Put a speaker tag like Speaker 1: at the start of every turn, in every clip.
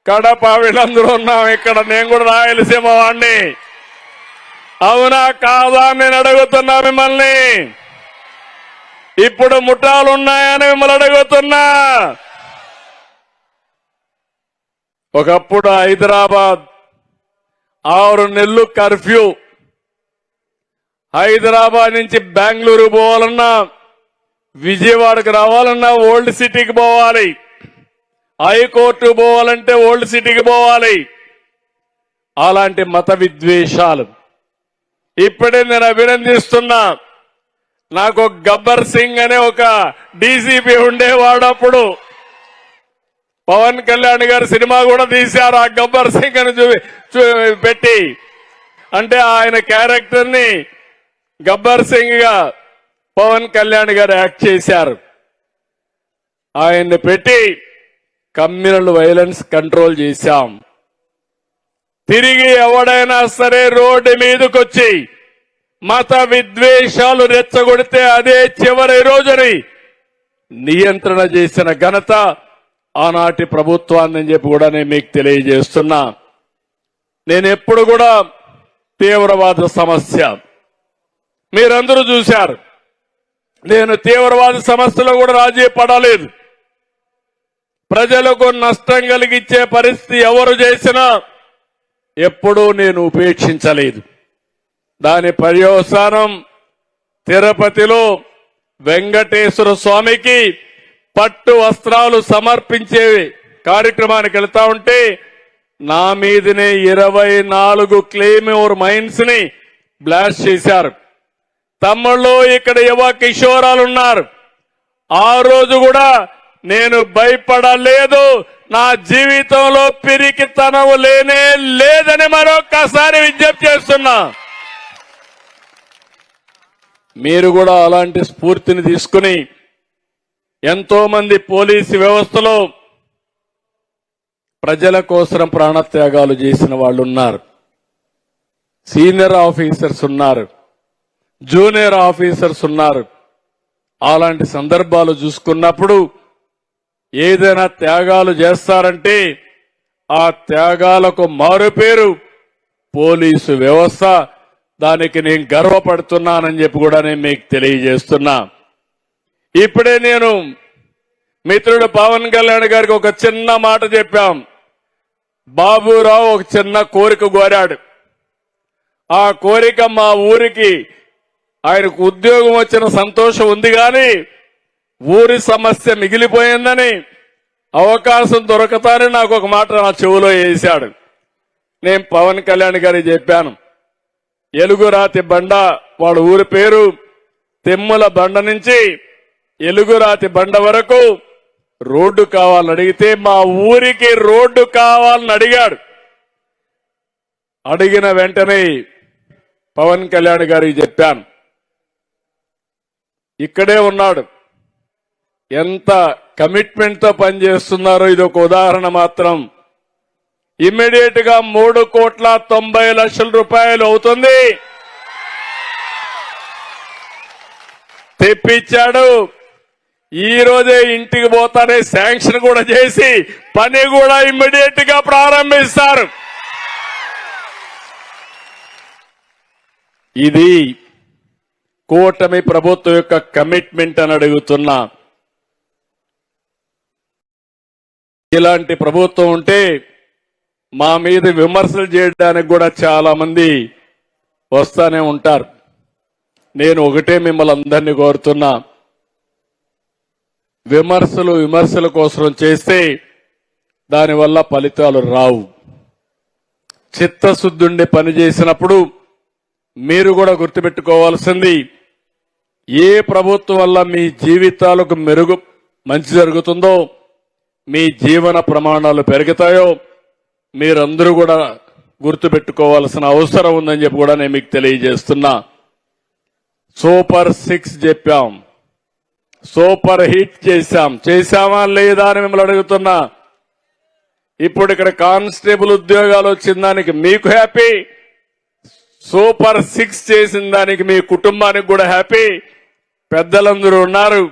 Speaker 1: కడప వీళ్ళందరూ ఉన్నాం ఇక్కడ. నేను కూడా రాయలసీమ వాడిని. అవునా కాదా నేను అడుగుతున్నా మిమ్మల్ని. ఇప్పుడు ముఠాలు ఉన్నాయని మిమ్మల్ని అడుగుతున్నా. ఒకప్పుడు హైదరాబాద్ 6 నెలలు కర్ఫ్యూ. హైదరాబాద్ నుంచి బెంగళూరు పోవాలన్నా, విజయవాడకు రావాలన్నా ఓల్డ్ సిటీకి పోవాలి. హైకోర్టు పోవాలంటే ఓల్డ్ సిటీకి పోవాలి. అలాంటి మత విద్వేషాలు ఇప్పుడే నేను అభినందిస్తున్నా. నాకు గబ్బర్ సింగ్ అనే ఒక డీసీపీ ఉండేవాడు. అప్పుడు పవన్ కళ్యాణ్ గారు సినిమా కూడా తీశారు ఆ గబ్బర్ సింగ్ అని పెట్టి. అంటే ఆయన క్యారెక్టర్ ని గబ్బర్ సింగ్ గా పవన్ కళ్యాణ్ గారు యాక్ట్ చేశారు. ఆయన్ని పెట్టి కమ్యూనల్ వైలెన్స్ కంట్రోల్ చేశాం. తిరిగి ఎవడైనా సరే రోడ్డు మీదకొచ్చి మత విద్వేషాలు రెచ్చగొడితే అదే చివరి రోజుని నియంత్రణ చేసిన ఘనత ఆనాటి ప్రభుత్వాన్ని చెప్పి కూడా నేను మీకు తెలియజేస్తున్నా. నేను ఎప్పుడు కూడా తీవ్రవాద సమస్య మీరందరూ చూశారు. నేను తీవ్రవాద సమస్యలో కూడా రాజీ పడలేదు. ప్రజలకు నష్టం కలిగించే పరిస్థితి ఎవరు చేసినా ఎప్పుడూ నేను ఉపేక్షించలేదు. దాని పర్యవసానం తిరుపతిలో వెంకటేశ్వర స్వామికి పట్టు వస్త్రాలు సమర్పించే కార్యక్రమానికి వెళ్తా ఉంటే నా మీదనే 24 క్లెయిమోర్ మైన్స్ ని బ్లాస్ట్ చేశారు. తమ్ముళ్ళు ఇక్కడ యువ కిషోరాలున్నారు. ఆ రోజు కూడా నేను భయపడలేదు. నా జీవితంలో పిరికితనం లేనే లేదని మరొక్కసారి విజ్ఞప్తి చేస్తున్నా. మీరు కూడా అలాంటి స్ఫూర్తిని తీసుకుని ఎంతో మంది పోలీసు వ్యవస్థలో ప్రజల కోసం ప్రాణత్యాగాలు చేసిన వాళ్ళు ఉన్నారు. సీనియర్ ఆఫీసర్స్ ఉన్నారు, జూనియర్ ఆఫీసర్స్ ఉన్నారు. అలాంటి సందర్భాలు చూసుకున్నప్పుడు ఏదైనా త్యాగాలు చేస్తారంటే ఆ త్యాగాలకు మారుపేరు పోలీసు వ్యవస్థ. దానికి నేను గర్వపడుతున్నానని చెప్పి కూడా నేను మీకు తెలియజేస్తున్నా. ఇప్పుడే నేను మిత్రుడు పవన్ కళ్యాణ్ గారికి ఒక చిన్న మాట చెప్పాం. బాబురావు ఒక చిన్న కోరిక కోరాడు. ఆ కోరిక మా ఊరికి ఆయనకు ఉద్యోగం వచ్చిన సంతోషం ఉంది కానీ ఊరి సమస్య మిగిలిపోయిందని అవకాశం దొరకతానే నాకు ఒక మాట నా చెవులో వేశాడు. నేను పవన్ కళ్యాణ్ గారికి చెప్పాను, ఎలుగురాతి బండ వాళ్ళ ఊరి పేరు, తెమ్ముల బండ నుంచి ఎలుగురాతి బండ వరకు రోడ్డు కావాలని అడిగితే మా ఊరికి రోడ్డు కావాలని అడిగాడు. అడిగిన వెంటనే పవన్ కళ్యాణ్ గారికి చెప్పాను. ఇక్కడే ఉన్నాడు. ఎంత కమిట్మెంట్ తో పనిచేస్తున్నారో ఇది ఒక ఉదాహరణ మాత్రం. ఇమ్మీడియట్ గా 3,90,00,000 అవుతుంది తెప్పించాడు. ఈ రోజే ఇంటికి పోతానే శాంక్షన్ కూడా చేసి పని కూడా ఇమ్మీడియట్ గా ప్రారంభిస్తారు. ఇది కూటమి ప్రభుత్వం యొక్క కమిట్మెంట్ అని అడుగుతున్నా. ఇలాంటి ప్రభుత్వం ఉంటే మా మీద విమర్శలు చేయడానికి కూడా చాలా మంది వస్తానే ఉంటారు. నేను ఒకటే మిమ్మల్ని అందరినీ కోరుతున్నా, విమర్శల కోసం చేస్తే దానివల్ల ఫలితాలు రావు. చిత్తశుద్ధుండి పనిచేసినప్పుడు మీరు కూడా గుర్తుపెట్టుకోవాల్సింది, ఏ ప్రభుత్వం వల్ల మీ జీవితాలకు మంచి జరుగుతుందో, మీ జీవన ప్రమాణాలు పెరుగుతాయో మీరందరూ కూడా గుర్తుపెట్టుకోవాల్సిన అవసరం ఉందని చెప్పి కూడా నేను మీకు తెలియజేస్తున్నా. సూపర్ 6 చెప్పాం, సూపర్ హిట్ చేశామా లేదా అని మిమ్మల్ని అడుగుతున్నా. ఇప్పుడు ఇక్కడ కానిస్టేబుల్ ఉద్యోగాలు వచ్చిన దానికి మీకు హ్యాపీ, సూపర్ 6 చేసిన దానికి మీ కుటుంబానికి కూడా హ్యాపీ. పెద్దలందరూ ఉన్నారు.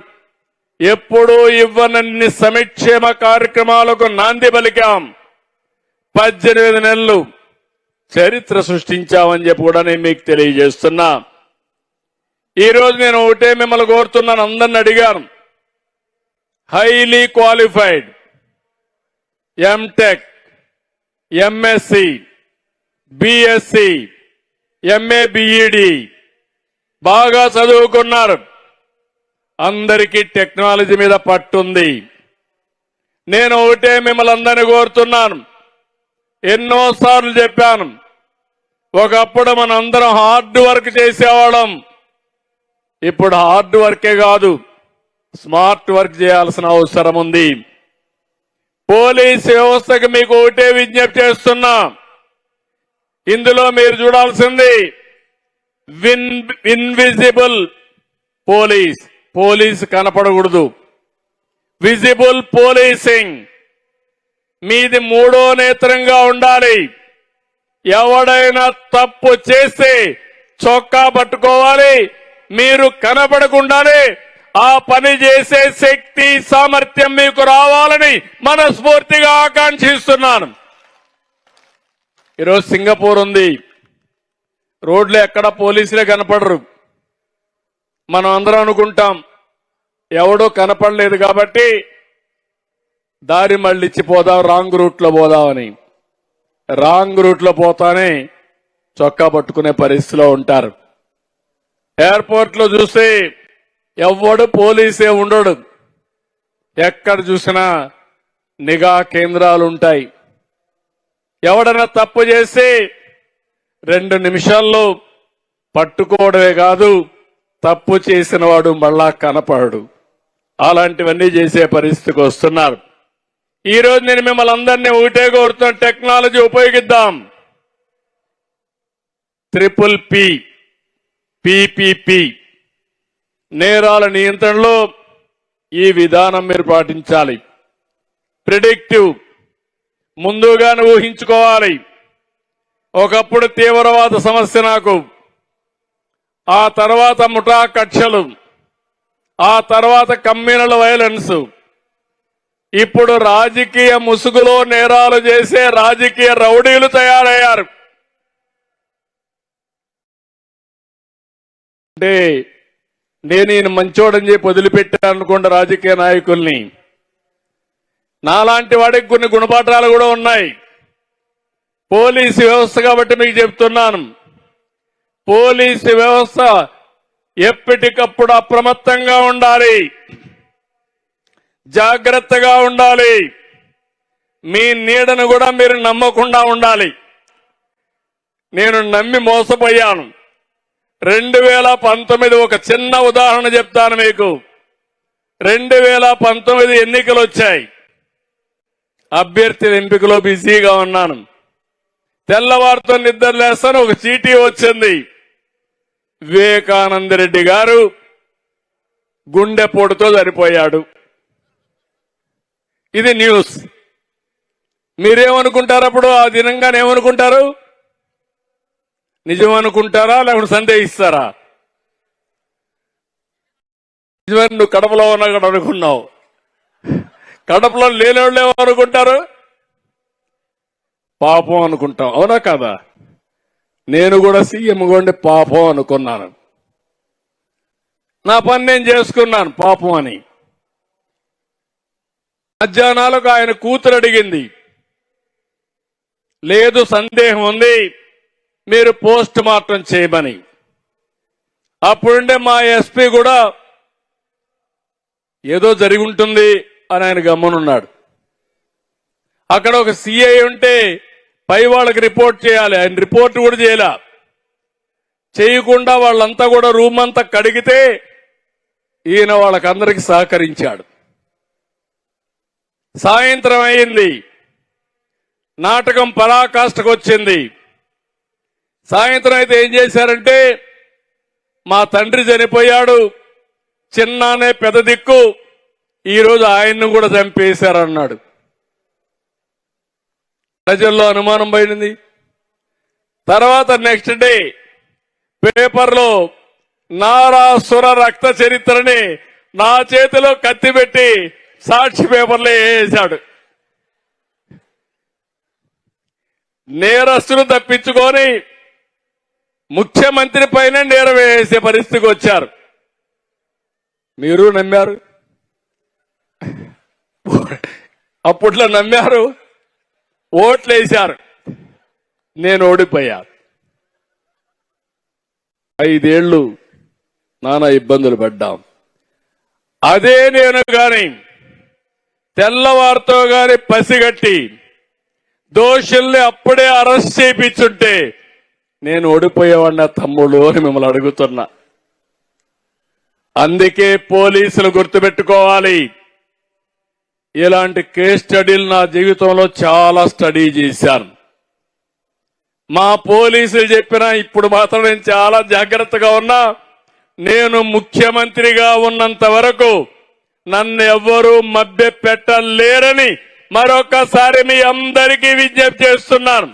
Speaker 1: ఎప్పుడూ ఇవ్వనన్ని సంక్షేమ కార్యక్రమాలకు నాంది పలికాం. 18 నెలలు చరిత్ర సృష్టించామని చెప్పి కూడా నేను మీకు తెలియజేస్తున్నా. ఈరోజు నేను ఒకటే మిమ్మల్ని కోరుతున్నాను, అందరిని అడిగాను. Highly qualified MTech, MSc, BSc, MA, BEd బాగా చదువుకున్నారు. అందరికీ టెక్నాలజీ మీద పట్టుంది. నేను ఒకటే మిమ్మల్ని అందరినీ కోరుతున్నాను. ఎన్నోసార్లు చెప్పాను, ఒకప్పుడు మనందరం హార్డ్ వర్క్ చేసేవాళ్ళం. ఇప్పుడు హార్డ్ వర్కే కాదు, స్మార్ట్ వర్క్ చేయాల్సిన అవసరం ఉంది. పోలీస్ వ్యవస్థకు మీకు ఒకటే విజ్ఞప్తి చేస్తున్నా, ఇందులో మీరు చూడాల్సింది ఇన్విజిబుల్ పోలీస్. పోలీస్ కనపడకూడదు, విజిబుల్ పోలీసింగ్. మీది మూడో నేత్రంగా ఉండాలి. ఎవడైనా తప్పు చేస్తే చొక్కా పట్టుకోవాలి, మీరు కనపడకుండానే ఆ పని చేసే శక్తి, సామర్థ్యం మీకు రావాలని మనస్ఫూర్తిగా ఆకాంక్షిస్తున్నాను. ఈరోజు సింగపూర్ ఉంది, రోడ్లు ఎక్కడ పోలీసులే కనపడరు. మనం అందరం అనుకుంటాం ఎవడో కనపడలేదు కాబట్టి దారి మళ్ళిచ్చి పోదాం, రాంగ్ రూట్ లో పోదామని. రాంగ్ రూట్ లో పోతానే చొక్కా పట్టుకునే పరిస్థితిలో ఉంటారు. ఎయిర్పోర్ట్ లో చూస్తే ఎవడు పోలీసే ఉండడు, ఎక్కడ చూసినా నిఘా కేంద్రాలు ఉంటాయి. ఎవడన్నా తప్పు చేసి 2 నిమిషాల్లో పట్టుకోవడమే కాదు, తప్పు చేసిన వాడు మళ్ళా కనపడడు. అలాంటివన్నీ చేసే పరిస్థితికి వస్తున్నారు. ఈ రోజు నేను మిమ్మల్ని అందరినీ ఒకటే కోరుతున్న, టెక్నాలజీ ఉపయోగిద్దాం. PPP నేరాల నియంత్రణలో ఈ విధానం మీరు పాటించాలి. ప్రిడిక్టివ్, ముందుగానే ఊహించుకోవాలి. ఒకప్పుడు తీవ్రవాద సమస్య నాకు, ఆ తర్వాత ముఠా కక్షలు, ఆ తర్వాత కమ్యూనల్ వైలెన్స్, ఇప్పుడు రాజకీయ ముసుగులో నేరాలు చేసే రాజకీయ రౌడీలు తయారయ్యారు. అంటే నేను ఈయన మంచోడని చెప్పి వదిలిపెట్టాను అనుకోండి రాజకీయ నాయకుల్ని. నాలాంటి వాడికి కొన్ని గుణపాఠాలు కూడా ఉన్నాయి. పోలీసు వ్యవస్థ కాబట్టి మీకు చెప్తున్నాను, పోలీసు వ్యవస్థ ఎప్పటికప్పుడు అప్రమత్తంగా ఉండాలి, జాగ్రత్తగా ఉండాలి. మీ నీడను కూడా మీరు నమ్మకుండా ఉండాలి. నేను నమ్మి మోసపోయాను. 2019 ఒక చిన్న ఉదాహరణ చెప్తాను మీకు. 2019 ఎన్నికలు వచ్చాయి. అభ్యర్థుల ఎంపికలో బిజీగా ఉన్నాను. తెల్లవారితో నిద్ర లేస్తాను, ఒక చీటీ వచ్చింది. వివేకానంద రెడ్డి గారు గుండెపోటుతో చనిపోయాడు. ఇది న్యూస్. మీరేమనుకుంటారు అప్పుడు? ఆ దినంగానే ఏమనుకుంటారు? నిజం అనుకుంటారా లేకుంటే సందేహిస్తారా? నిజమని నువ్వు కడపలో ఉన్నా కూడా అనుకున్నావు. కడపలో లేని వాళ్ళు ఏమనుకుంటారు? పాపం అనుకుంటాం. అవునా కాదా? నేను కూడా సీఎం కొండి పాపం అనుకున్నాను. నా పని నేను చేసుకున్నాను పాపం అని. మధ్యాహ్నాలకు ఆయన కూతురు అడిగింది, లేదు సందేహం ఉంది, మీరు పోస్ట్ మార్టం చేయమని. అప్పుడుండే మా ఎస్పీ కూడా ఏదో జరిగి ఉంటుంది అని ఆయన గమ్మునున్నాడు. అక్కడ ఒక సిఐ ఉంటే పై వాళ్ళకి రిపోర్ట్ చేయాలి, ఆయన రిపోర్ట్ కూడా చేయకుండా వాళ్ళంతా కూడా రూమ్ అంతా కడిగితే ఈయన వాళ్ళకందరికి సహకరించాడు. సాయంత్రం అయింది, నాటకం పరాకాష్ఠకు వచ్చింది. సాయంత్రం అయితే ఏం చేశారంటే, మా తండ్రి చనిపోయాడు, చిన్నానే పెద్ద దిక్కు, ఈరోజు ఆయన్ను కూడా చంపేశారన్నాడు. ప్రజల్లో అనుమానం పోయింది. తర్వాత నెక్స్ట్ డే పేపర్లో నారాసుర రక్త చరిత్రని నా చేతిలో కత్తి పెట్టి సాక్షి పేపర్లో వేసాడు. నేరస్తులు తప్పించుకొని ముఖ్యమంత్రి పైన నేరం వేసే పరిస్థితికి వచ్చారు. మీరు నమ్మారు, అప్పట్లో నమ్మారు, ఓట్లేశారు. నేను ఓడిపోయా. 5 ఏళ్లు నానా ఇబ్బందులు పడ్డాం. అదే నేను గాని తెల్లవారితో గాని పసిగట్టి దోషుల్ని అప్పుడే అరెస్ట్ చేయించుంటే నేను ఓడిపోయేవాడిన తమ్ముడు అని మిమ్మల్ని అడుగుతున్నా. అందుకే పోలీసులు గుర్తుపెట్టుకోవాలి. ఇలాంటి కేస్ స్టడీలు నా జీవితంలో చాలా స్టడీ చేశాను. మా పోలీసులు చెప్పినా ఇప్పుడు మాత్రం నేను చాలా జాగ్రత్తగా ఉన్నా. నేను ముఖ్యమంత్రిగా ఉన్నంత వరకు నన్ను ఎవ్వరూ మభ్య పెట్టలేరని మరొకసారి మీ అందరికీ విజ్ఞప్తి చేస్తున్నాను.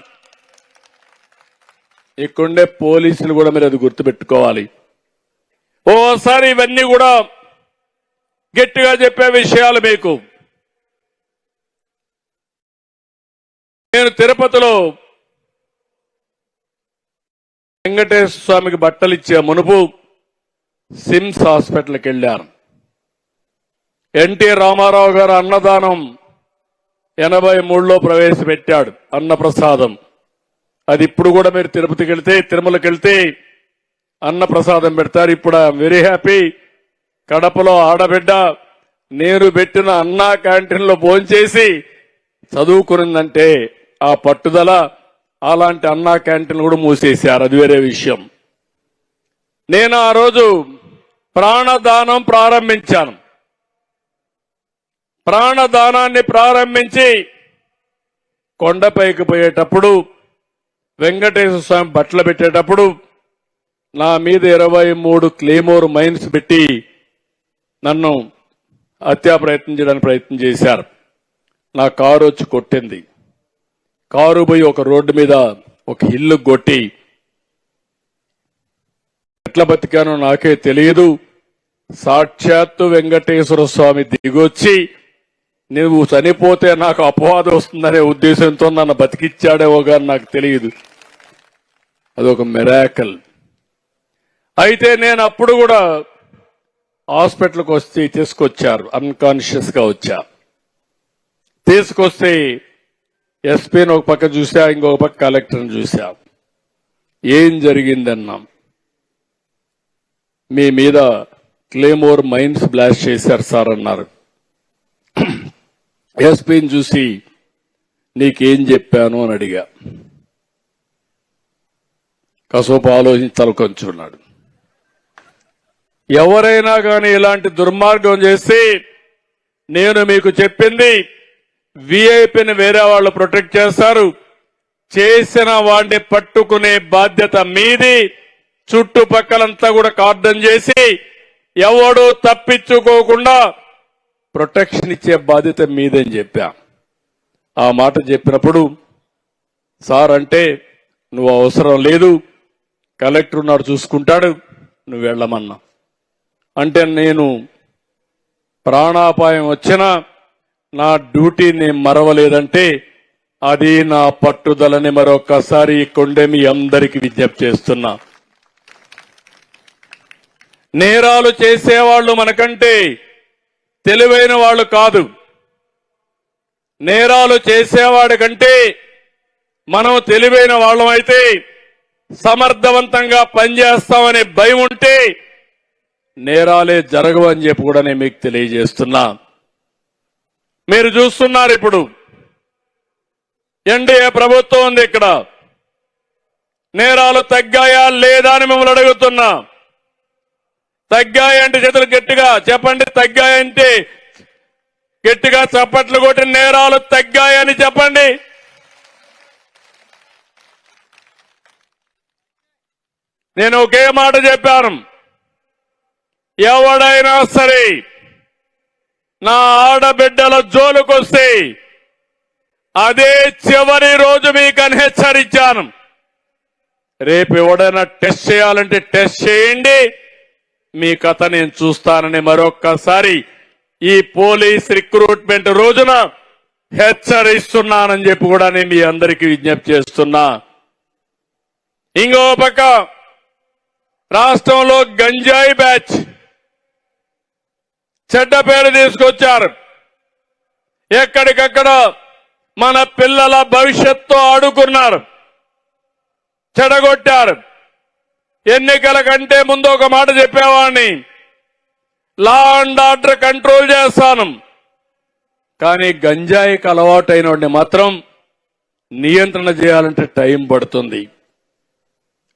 Speaker 1: ఇక్కడుండే పోలీసులు కూడా మీరు అది గుర్తుపెట్టుకోవాలి. ఓసారి ఇవన్నీ కూడా గట్టిగా చెప్పే విషయాలు మీకు. నేను తిరుపతిలో వెంకటేశ్వర స్వామికి బట్టలు ఇచ్చే మునుపు సిమ్స్ హాస్పిటల్కి వెళ్ళాను. ఎన్టీ రామారావు గారు అన్నదానం 83లో ప్రవేశపెట్టాడు, అన్నప్రసాదం. అది ఇప్పుడు కూడా మీరు తిరుపతికి వెళ్తే, తిరుమలకి వెళ్తే అన్నప్రసాదం పెడతారు. ఇప్పుడు ఐఎమ్ వెరీ హ్యాపీ. కడపలో ఆడబిడ్డ నేను పెట్టిన అన్నా క్యాంటీన్లో భోంచేసి చదువుకునిందంటే ఆ పట్టుదల. అలాంటి అన్నా క్యాంటీన్ కూడా మూసేశారు, అది వేరే విషయం. నేను ఆ రోజు ప్రాణదానం ప్రారంభించాను. ప్రాణదానాన్ని ప్రారంభించి కొండపైకి పోయేటప్పుడు వెంకటేశ్వర స్వామి బట్టలు పెట్టేటప్పుడు నా మీద 23 క్లేమోర్ మైన్స్ పెట్టి నన్ను హత్యా ప్రయత్నం చేయడానికి ప్రయత్నం చేశారు. నా కారు వచ్చి కొట్టింది. కారు పోయి ఒక రోడ్డు మీద ఒక ఇల్లు కొట్టి ఎట్లా బతికానో నాకే తెలియదు. సాక్షాత్తు వెంకటేశ్వర స్వామి దిగొచ్చి నువ్వు చనిపోతే నాకు అపవాదం వస్తుందనే ఉద్దేశంతో నన్ను బతికిచ్చాడేవో కానీ నాకు తెలియదు. అదొక మిరాకల్. అయితే నేను అప్పుడు కూడా హాస్పిటల్కి వస్తే తీసుకొచ్చారు, అన్కాన్షియస్ గా వచ్చా. తీసుకొస్తే ఎస్పీని ఒక పక్క చూసా, ఇంకొక పక్క కలెక్టర్ని చూసా. ఏం జరిగిందన్నాం. మీ మీద క్లేమోర్ మైన్స్ బ్లాస్ట్ చేశారు సార్ అన్నారు. ఎస్పీని చూసి నీకేం చెప్పాను అని అడిగా. కాసేపు ఆలోచించి తలకొంచున్నాడు. ఎవరైనా కానీ ఇలాంటి దుర్మార్గం చేస్తే నేను మీకు చెప్పింది విఐపిని వేరే వాళ్ళు ప్రొటెక్ట్ చేస్తారు, చేసిన వాడిని పట్టుకునే బాధ్యత మీది. చుట్టుపక్కలంతా కూడా కార్డన్ చేసి ఎవడూ తప్పించుకోకుండా ప్రొటెక్షన్ ఇచ్చే బాధ్యత మీదని చెప్పా. ఆ మాట చెప్పినప్పుడు సార్ అంటే నువ్వు అవసరం లేదు, కలెక్టర్ ఉన్నాడు చూసుకుంటాడు, నువ్వు వెళ్ళమన్నా. అంటే నేను ప్రాణాపాయం వచ్చినా నా డ్యూటీని మరవలేదంటే అది నా పట్టుదలని మరొకసారి కొండే మీ అందరికీ విజ్ఞప్తి చేస్తున్నా. నేరాలు చేసేవాళ్లు మనకంటే తెలివైన వాళ్ళు కాదు. నేరాలు చేసేవాడి కంటే మనం తెలివైన వాళ్ళమైతే సమర్థవంతంగా పనిచేస్తామనే భయం ఉంటే నేరాలే జరగవు అని చెప్పి కూడా నేను మీకు తెలియజేస్తున్నా. మీరు చూస్తున్నారు ఇప్పుడు ఎన్డీఏ ప్రభుత్వం ఉంది. ఇక్కడ నేరాలు తగ్గాయా లేదా అని మిమ్మల్ని అడుగుతున్నా. తగ్గాయంటే చేతులు గట్టిగా చెప్పండి. తగ్గాయంటే గట్టిగా చప్పట్లు కొట్టి నేరాలు తగ్గాయని చెప్పండి. నేను ఒకే మాట చెప్పాను, ఎవడైనా సరే నా ఆడబిడ్డల జోలుకొస్తే అదే చివరి రోజు మీకని హెచ్చరించాను. రేపు ఎవడైనా టెస్ట్ చేయాలంటే టెస్ట్ చేయండి, మీ కథ నేను చూస్తానని మరొక్కసారి ఈ పోలీస్ రిక్రూట్మెంట్ రోజున హెచ్చరిస్తున్నానని చెప్పి కూడా నేను మీ అందరికీ విజ్ఞప్తి చేస్తున్నా. ఇంకో పక్క రాష్ట్రంలో గంజాయి బ్యాచ్ చెడ్డ పేరు తీసుకొచ్చారు. ఎక్కడికక్కడ మన పిల్లల భవిష్యత్తు ఆడుకున్నారు, చెడగొట్టారు. ఎన్నికల కంటే ముందు ఒక మాట చెప్పేవాడిని, లా అండ్ ఆర్డర్ కంట్రోల్ చేస్తాను, కానీ గంజాయికి అలవాటైన వాడిని మాత్రం నియంత్రణ చేయాలంటే టైం పడుతుంది.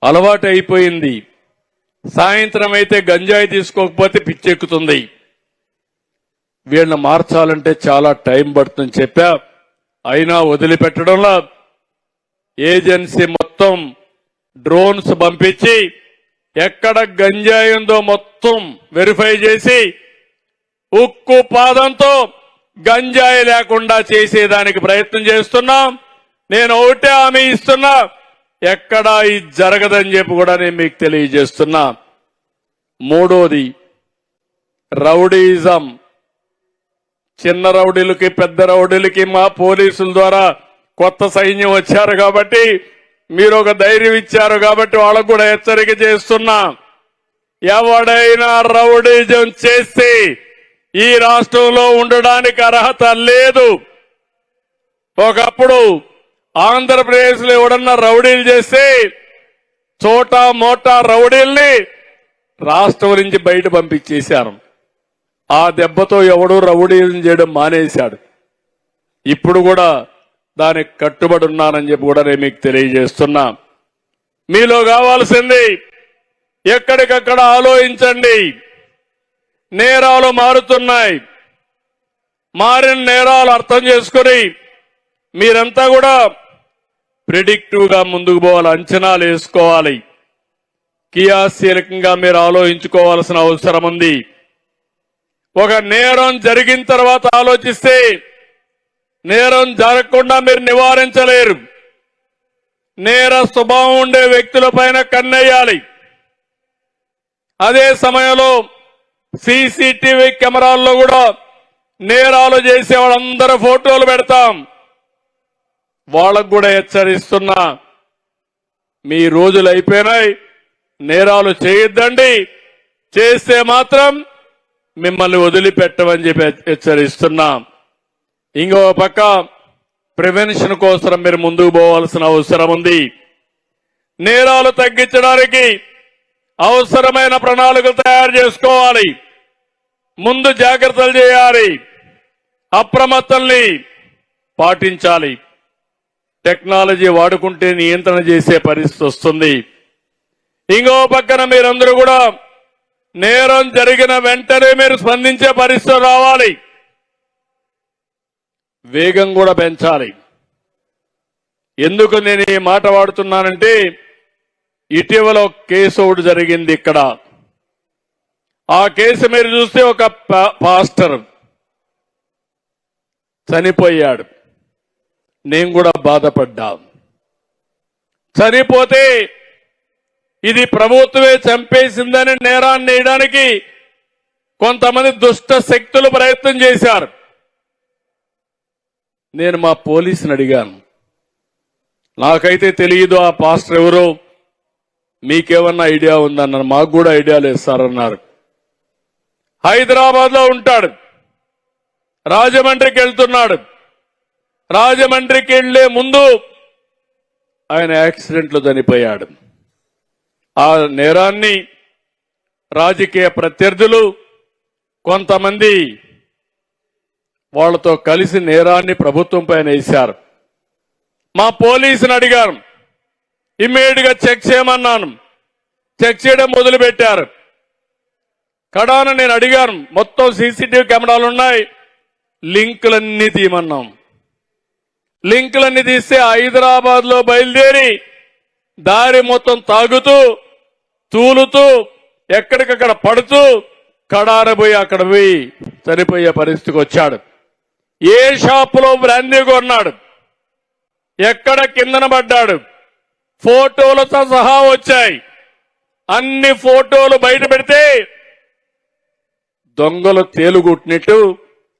Speaker 1: అలవాటు అయిపోయింది. సాయంత్రం అయితే గంజాయి తీసుకోకపోతే పిచ్చెక్కుతుంది. వీళ్ళని మార్చాలంటే చాలా టైం పడుతుందని చెప్పా. అయినా వదిలిపెట్టడంలో ఏజెన్సీ మొత్తం డ్రోన్స్ పంపించి ఎక్కడ గంజాయి ఉందో మొత్తం వెరిఫై చేసి ఉక్కు పాదంతో గంజాయి లేకుండా చేసేదానికి ప్రయత్నం చేస్తున్నాం. నేను ఒకటే హామీ ఇస్తున్నా, ఎక్కడా ఇది జరగదని చెప్పి కూడా నేను మీకు తెలియజేస్తున్నా. మూడోది రౌడీజం. చిన్న రౌడీలకి పెద్ద రౌడీలకి మా పోలీసుల ద్వారా కొత్త సైన్యం వచ్చారు కాబట్టి, మీరు ఒక ధైర్యం ఇచ్చారు కాబట్టి వాళ్ళకు కూడా హెచ్చరిక చేస్తున్నా. ఎవడైనా రౌడీజం చేస్తే ఈ రాష్ట్రంలో ఉండడానికి అర్హత లేదు. ఒకప్పుడు ఆంధ్రప్రదేశ్ లో ఎవడన్నా రౌడీలు చేస్తే చోటా మోటా రౌడీల్ని రాష్ట్రం నుంచి బయట పంపించేశారు. ఆ దెబ్బతో ఎవడూ రౌడీలు చేయడం మానేశాడు. ఇప్పుడు కూడా దానికి కట్టుబడి ఉన్నానని చెప్పి కూడా నేను మీకు తెలియజేస్తున్నా. మీలో కావాల్సింది ఎక్కడికక్కడ ఆలోచించండి. నేరాలు మారుతున్నాయి. మారిన నేరాలు అర్థం చేసుకుని మీరంతా కూడా ప్రిడిక్టివ్ గా ముందుకు పోవాలి, అంచనాలు వేసుకోవాలి. క్రియాశీలకంగా మీరు ఆలోచించుకోవాల్సిన అవసరం ఉంది. ఒక నేరం జరిగిన తర్వాత ఆలోచిస్తే నేరం జరగకుండా మీరు నివారించలేరు. నేర స్వభావం ఉండే వ్యక్తుల పైన కన్నేయాలి. అదే సమయంలో సీసీటీవీ కెమెరాల్లో కూడా నేరాలు చేసే వాళ్ళందరూ ఫోటోలు పెడతాం. వాళ్ళకు కూడా హెచ్చరిస్తున్నా, మీ రోజులు అయిపోయినాయి, నేరాలు చేయొద్దండి. చేస్తే మాత్రం మిమ్మల్ని వదిలిపెట్టమని చెప్పి హెచ్చరిస్తున్నా. ఇంకో పక్క ప్రివెన్షన్ కోసం మీరు ముందుకు పోవాల్సిన అవసరం ఉంది. నేరాలు తగ్గించడానికి అవసరమైన ప్రణాళికలు తయారు చేసుకోవాలి. ముందు జాగ్రత్తలు చేయాలి. అప్రమత్తల్ని పాటించాలి. టెక్నాలజీ వాడుకుంటే నియంత్రణ చేసే పరిస్థితి వస్తుంది. ఇంకో పక్కన మీరందరూ కూడా నేరం జరిగిన వెంటనే మీరు స్పందించే పరిస్థితి రావాలి. వేగం కూడా పెంచాలి. ఎందుకు నేను ఈ మాట వాడుతున్నానంటే, ఇటీవల ఒక కేసు ఒకటి జరిగింది ఇక్కడ. ఆ కేసు మీరు చూస్తే ఒక పాస్టర్ చనిపోయాడు. నేను కూడా బాధపడ్డా. చనిపోతే ఇది ప్రభుత్వమే చంపేసిందని నేరాన్ని వేయడానికి కొంతమంది దుష్ట శక్తులు ప్రయత్నం చేశారు. నేను మా పోలీసుని అడిగాను, నాకైతే తెలియదు ఆ పాస్టర్ ఎవరో, మీకేమన్నా ఐడియా ఉందన్నారు. మాకు కూడా ఐడియా లేదు సార్ అన్నారు. హైదరాబాద్ లో ఉంటాడు, రాజమండ్రికి వెళ్తున్నాడు. రాజమండ్రికి వెళ్లే ముందు ఆయన యాక్సిడెంట్ లో చనిపోయాడు. ఆ నేరాన్ని రాజకీయ ప్రత్యర్థులు కొంతమంది వాళ్లతో కలిసి నేరాన్ని ప్రభుత్వం పైన వేశారు. మా పోలీసుని అడిగారు, ఇమ్మీడియట్ గా చెక్ చేయమన్నాను. చెక్ చేయడం మొదలుపెట్టారు. కడాన నేను అడిగాను, మొత్తం సీసీటీవీ కెమెరాలు ఉన్నాయి, లింకులన్నీ తీయమన్నాం. లింకులన్నీ తీస్తే హైదరాబాద్ లో బయలుదేరి దారి మొత్తం తాగుతూ తూలుతూ ఎక్కడికక్కడ పడుతూ కడారబోయి అక్కడ పోయి చనిపోయే పరిస్థితికి వచ్చాడు. ఏ షాపులో బ్రాందీ కొన్నాడు, ఎక్కడ కిందన పడ్డాడు, ఫోటోలతో సహా వచ్చాయి. అన్ని ఫోటోలు బయట పెడితే దొంగలు తేలుగుట్టినట్టు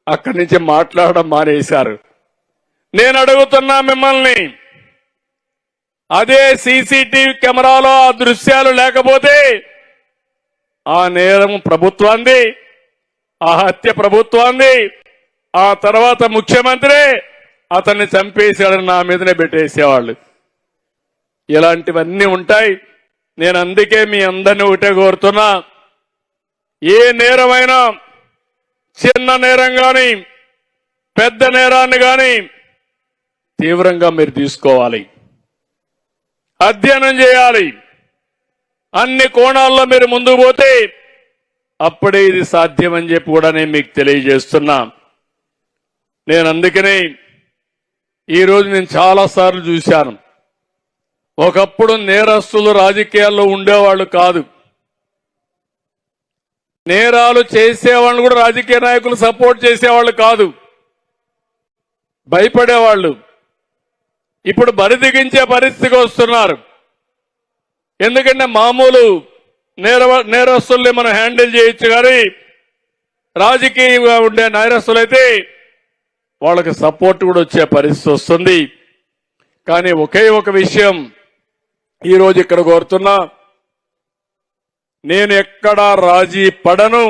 Speaker 1: అక్కడి నుంచి మాట్లాడడం మానేశారు. నేను అడుగుతున్నా మిమ్మల్ని, అదే సీసీటీవీ కెమెరాలో ఆ దృశ్యాలు లేకపోతే ఆ నేరం ప్రభుత్వాన్ని, ఆ హత్య ప్రభుత్వాన్ని, ఆ తర్వాత ముఖ్యమంత్రి అతన్ని చంపేశాడని నా మీదనే పెట్టేసేవాళ్ళు. ఇలాంటివన్నీ ఉంటాయి. నేను అందుకే మీ అందరినీ ఒకటే కోరుతున్నా, ఏ నేరమైనా చిన్న నేరం గాని పెద్ద నేరాన్ని గాని తీవ్రంగా మీరు తీసుకోవాలి, అధ్యయనం చేయాలి. అన్ని కోణాల్లో మీరు ముందుకు పోతే అప్పుడే ఇది సాధ్యమని చెప్పి కూడా నేను మీకు తెలియజేస్తున్నా. నేను అందుకనే ఈరోజు నేను చాలాసార్లు చూశాను, ఒకప్పుడు నేరస్తులు రాజకీయాల్లో ఉండేవాళ్ళు కాదు, నేరాలు చేసేవాళ్ళు కూడా రాజకీయ నాయకులు సపోర్ట్ చేసేవాళ్ళు కాదు, భయపడేవాళ్ళు. ఇప్పుడు బరిదిగించే పరిస్థితికి వస్తున్నారు. ఎందుకంటే మామూలు నేరస్తుల్ని మనం హ్యాండిల్ చేయొచ్చు, కానీ రాజకీయంగా ఉండే నేరస్తులైతే వాళ్ళకి సపోర్ట్ కూడా వచ్చే పరిస్థితి వస్తుంది. కానీ ఒకే ఒక విషయం ఈరోజు ఇక్కడ కోరుతున్నా, నేను ఎక్కడా రాజీ పడను.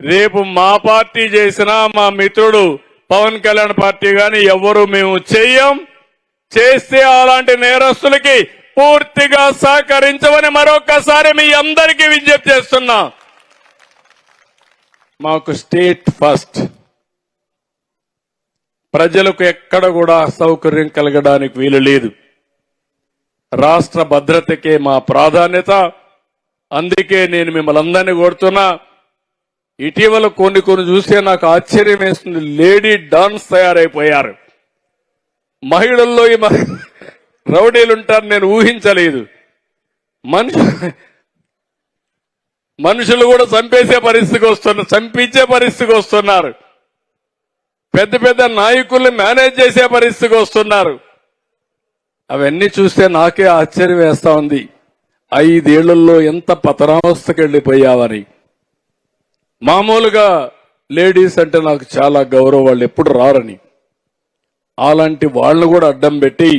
Speaker 1: రేపు మా పార్టీ చేసినా మా మిత్రుడు పవన్ కళ్యాణ్ పార్టీ గాని ఎవరు మేము చెయ్యం. చేస్తే అలాంటి నేరస్తులకి పూర్తిగా సహకరించమని మరొకసారి మీ అందరికీ విజ్ఞప్తి చేస్తున్నా. మాకు స్టేట్ ఫస్ట్, ప్రజలకు ఎక్కడ కూడా అసౌకర్యం కలగడానికి వీలు లేదు. రాష్ట్ర భద్రతకే మా ప్రాధాన్యత. అందుకే నేను మిమ్మల్ని అందరినీ కోరుతున్నా, ఇటీవల కొన్ని చూస్తే నాకు ఆశ్చర్యం వేస్తుంది. లేడీ డాన్స్ తయారైపోయారు. మహిళల్లో ఈ రౌడీలుంటారు నేను ఊహించలేదు. మనుషులు కూడా చంపేసే పరిస్థితికి వస్తున్నారు, చంపించే పరిస్థితికి వస్తున్నారు. పెద్ద పెద్ద నాయకుల్ని మేనేజ్ చేసే పరిస్థితికి వస్తున్నారు. అవన్నీ చూస్తే నాకే ఆశ్చర్యం వేస్తా ఉంది. 5 ఏళ్లలో ఎంత పతనావస్థకి వెళ్ళిపోయావని. మామూలుగా లేడీస్ అంటే నాకు చాలా గౌరవం, వాళ్ళు ఎప్పుడు రారని. అలాంటి వాళ్ళను కూడా అడ్డం పెట్టి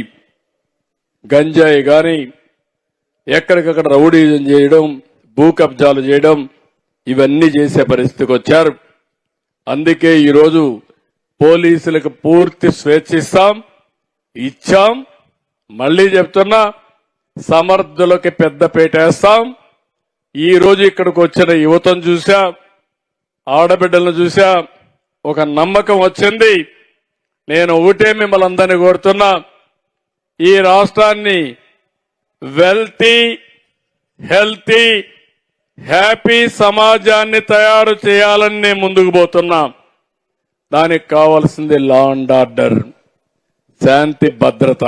Speaker 1: గంజాయి గాని ఎక్కడికక్కడ రౌడీజం చేయడం, భూ కబ్జాలు చేయడం, ఇవన్నీ చేసే పరిస్థితికి వచ్చారు. అందుకే ఈరోజు పోలీసులకు పూర్తి స్వేచ్ఛ ఇచ్చాం. మళ్లీ చెప్తున్నా, సమర్థులకి పెద్దపీట వేస్తాం. ఈ రోజు ఇక్కడికి వచ్చిన యువతను చూసా, ఆడబిడ్డలను చూసా, ఒక నమ్మకం వచ్చింది. నేను ఒకటే మిమ్మల్ని అందరినీ కోరుతున్నా, ఈ రాష్ట్రాన్ని వెల్తీ, హెల్తీ, హ్యాపీ సమాజాన్ని తయారు చేయాలని నేను ముందుకు పోతున్నా. దానికి కావాల్సింది లా అండ్ ఆర్డర్, శాంతి భద్రత.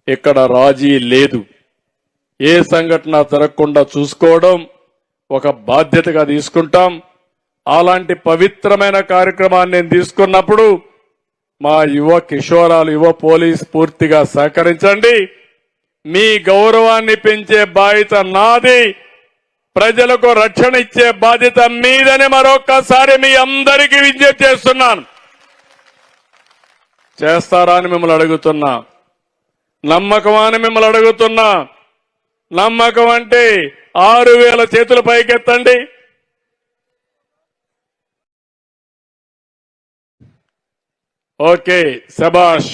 Speaker 1: ఇక్కడ రాజీ లేదు. ఏ సంఘటన జరగకుండా చూసుకోవడం ఒక బాధ్యతగా తీసుకుంటాం. అలాంటి పవిత్రమైన కార్యక్రమాన్ని నేను తీసుకున్నప్పుడు మా యువ కిషోరాలు, యువ పోలీస్ పూర్తిగా సహకరించండి. మీ గౌరవాన్ని పెంచే బాధ్యత నాది, ప్రజలకు రక్షణ ఇచ్చే బాధ్యత మీదని మరొక్కసారి మీ అందరికీ విజ్ఞప్తి చేస్తున్నాను. చేస్తారా అని మిమ్మల్ని అడుగుతున్నా. నమ్మకం అని మిమ్మల్ని అడుగుతున్నా. నమ్మకం అంటే 6,000 చేతులు పైకెత్తండి. ఓకే, శబాష్.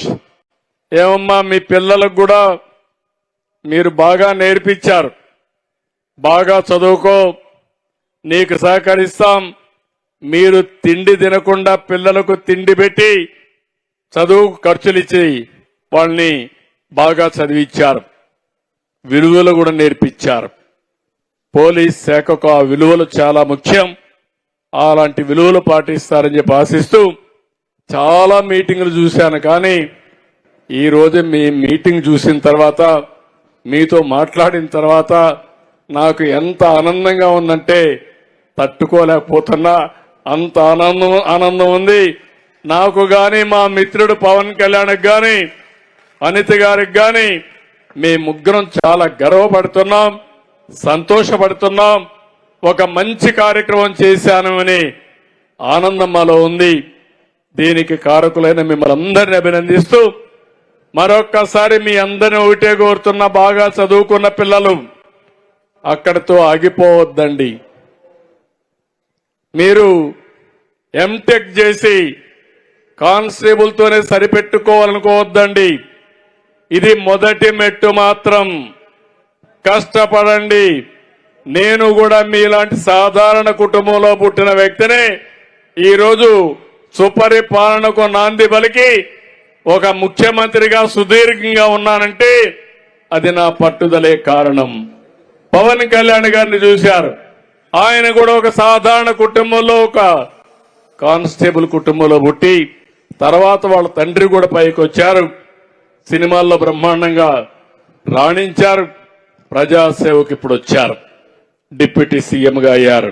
Speaker 1: ఏమమ్మా, మీ పిల్లలకు కూడా మీరు బాగా నేర్పించారు. బాగా చదువుకో, నీకు సహకరిస్తాం. మీరు తిండి తినకుండా పిల్లలకు తిండి పెట్టి చదువు ఖర్చులిచ్చి వాళ్ళని బాగా చదివించారు. విలువలు కూడా నేర్పించారు. పోలీస్ శాఖకు ఆ విలువలు చాలా ముఖ్యం. అలాంటి విలువలు పాటిస్తారని చెప్పి ఆశిస్తూ చాలా మీటింగులు చూశాను. కానీ ఈ రోజు మీ మీటింగ్ చూసిన తర్వాత, మీతో మాట్లాడిన తర్వాత నాకు ఎంత ఆనందంగా ఉందంటే తట్టుకోలేకపోతున్నా. అంత ఆనందం ఉంది నాకు. గాని మా మిత్రుడు పవన్ కళ్యాణ్కి గాని, అనిత గారికి గాని, మీ ముగ్గురం చాలా గర్వపడుతున్నాం, సంతోషపడుతున్నాం. ఒక మంచి కార్యక్రమం చేశాను అని ఆనందం మాలో ఉంది. దీనికి కారకులైన మిమ్మల్ని అందరినీ అభినందిస్తూ మరొక్కసారి మీ అందరిని ఒకటే కోరుతున్న బాగా చదువుకున్న పిల్లలు అక్కడితో ఆగిపోవద్దండి. మీరు ఎంటెక్ చేసి కానిస్టేబుల్తోనే సరిపెట్టుకోవాలనుకోవద్దండి. ఇది మొదటి మెట్టు మాత్రం. కష్టపడండి. నేను కూడా మీలాంటి సాధారణ కుటుంబంలో పుట్టిన వ్యక్తినే ఈరోజు సుపరిపాలనకు నాంది పలికి ఒక ముఖ్యమంత్రిగా సుదీర్ఘంగా ఉన్నానంటే అది నా పట్టుదలే కారణం. పవన్ కళ్యాణ్ గారిని చూశారు. ఆయన కూడా ఒక సాధారణ కుటుంబంలో ఒక కానిస్టేబుల్ కుటుంబంలో పుట్టి తర్వాత వాళ్ళ తండ్రి కూడా పైకి వచ్చారు. సినిమాల్లో బ్రహ్మాండంగా రాణించారు. ప్రజాసేవకు ఇప్పుడు వచ్చారు. డిప్యూటీ సీఎంగా అయ్యారు.